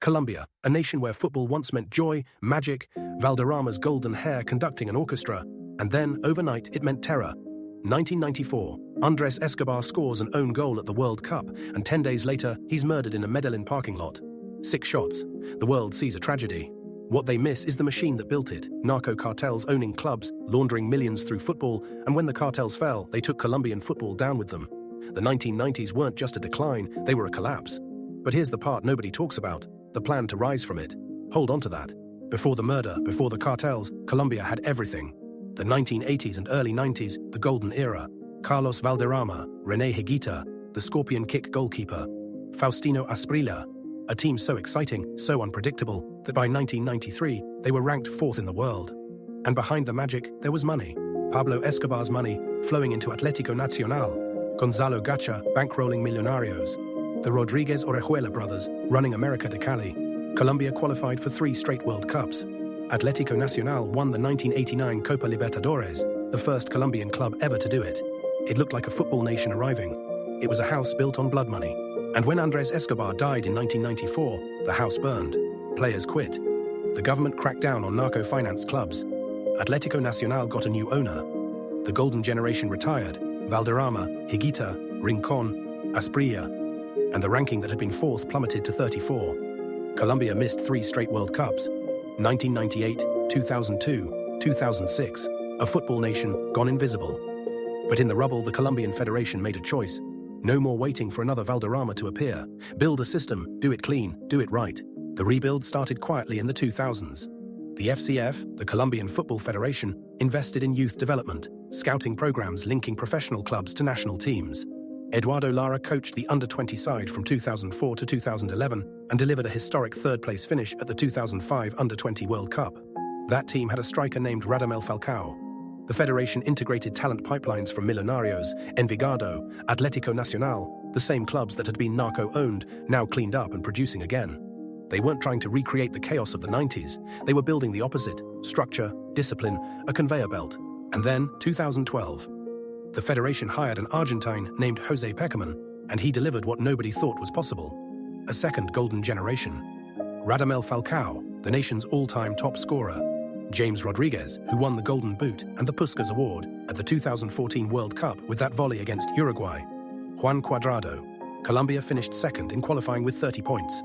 Colombia, a nation where football once meant joy, magic, Valderrama's golden hair conducting an orchestra, and then, overnight, it meant terror. 1994, Andrés Escobar scores an own goal at the World Cup, and 10 days later, he's murdered in a Medellin parking lot. 6 shots. The world sees a tragedy. What they miss is the machine that built it, narco cartels owning clubs, laundering millions through football, and when the cartels fell, they took Colombian football down with them. The 1990s weren't just a decline, they were a collapse. But here's the part nobody talks about: the plan to rise from it. Hold on to that. Before the murder, before the cartels, Colombia had everything. The 1980s and early 90s, the golden era. Carlos Valderrama, René Higuita, the scorpion kick goalkeeper. Faustino Asprilla. A team so exciting, so unpredictable, that by 1993, they were ranked 4th in the world. And behind the magic, there was money. Pablo Escobar's money, flowing into Atlético Nacional. Gonzalo Gacha, bankrolling Millonarios. The Rodriguez Orejuela brothers, running America to Cali. Colombia qualified for 3 straight World Cups. Atlético Nacional won the 1989 Copa Libertadores, the first Colombian club ever to do it. It looked like a football nation arriving. It was a house built on blood money. And when Andrés Escobar died in 1994, the house burned. Players quit. The government cracked down on narco-financed clubs. Atlético Nacional got a new owner. The golden generation retired. Valderrama, Higuita, Rincón, Asprilla. And the ranking that had been 4th plummeted to 34. Colombia missed 3 straight World Cups. 1998, 2002, 2006. A football nation gone invisible. But in the rubble, the Colombian Federation made a choice. No more waiting for another Valderrama to appear. Build a system, do it clean, do it right. The rebuild started quietly in the 2000s. The FCF, the Colombian Football Federation, invested in youth development, scouting programs linking professional clubs to national teams. Eduardo Lara coached the under-20 side from 2004 to 2011 and delivered a historic 3rd-place finish at the 2005 Under-20 World Cup. That team had a striker named Radamel Falcao. The federation integrated talent pipelines from Millonarios, Envigado, Atlético Nacional, the same clubs that had been narco-owned, now cleaned up and producing again. They weren't trying to recreate the chaos of the 90s. They were building the opposite: structure, discipline, a conveyor belt. And then, 2012. The federation hired an Argentine named Jose Pékerman, and he delivered what nobody thought was possible: a second golden generation. Radamel Falcao, the nation's all-time top scorer. James Rodriguez, who won the Golden Boot and the Puskas Award at the 2014 World Cup with that volley against Uruguay. Juan Cuadrado. Colombia finished 2nd in qualifying with 30 points.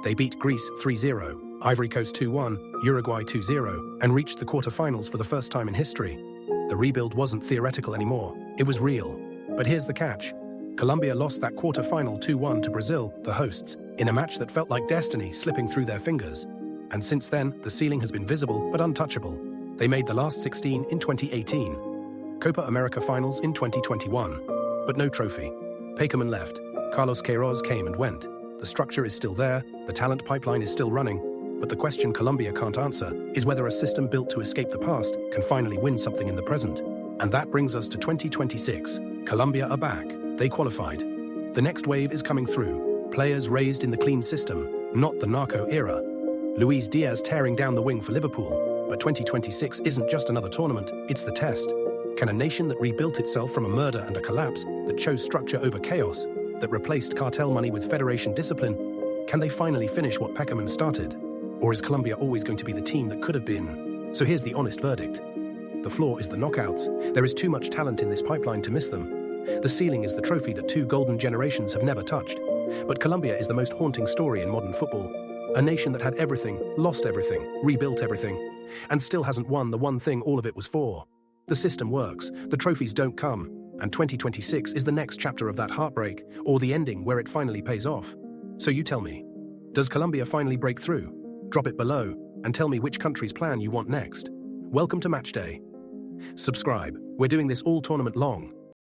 They beat Greece 3-0, Ivory Coast 2-1, Uruguay 2-0, and reached the quarterfinals for the first time in history. The rebuild wasn't theoretical anymore, it was real. But here's the catch. Colombia lost that quarter-final 2-1 to Brazil, the hosts, in a match that felt like destiny slipping through their fingers. And since then, the ceiling has been visible but untouchable. They made the last 16 in 2018. Copa America finals in 2021. But no trophy. Pékerman left. Carlos Queiroz came and went. The structure is still there, the talent pipeline is still running, but the question Colombia can't answer is whether a system built to escape the past can finally win something in the present. And that brings us to 2026. Colombia are back. They qualified. The next wave is coming through. Players raised in the clean system, not the narco era. Luis Diaz tearing down the wing for Liverpool. But 2026 isn't just another tournament, it's the test. Can a nation that rebuilt itself from a murder and a collapse, that chose structure over chaos, that replaced cartel money with federation discipline, can they finally finish what Pékerman started? Or is Colombia always going to be the team that could have been? So here's the honest verdict. The floor is the knockouts. There is too much talent in this pipeline to miss them. The ceiling is the trophy that 2 golden generations have never touched. But Colombia is the most haunting story in modern football. A nation that had everything, lost everything, rebuilt everything, and still hasn't won the one thing all of it was for. The system works, the trophies don't come, and 2026 is the next chapter of that heartbreak, or the ending where it finally pays off. So you tell me, does Colombia finally break through? Drop it below, and tell me which country's plan you want next. Welcome to Matchday. Subscribe, we're doing this all tournament long.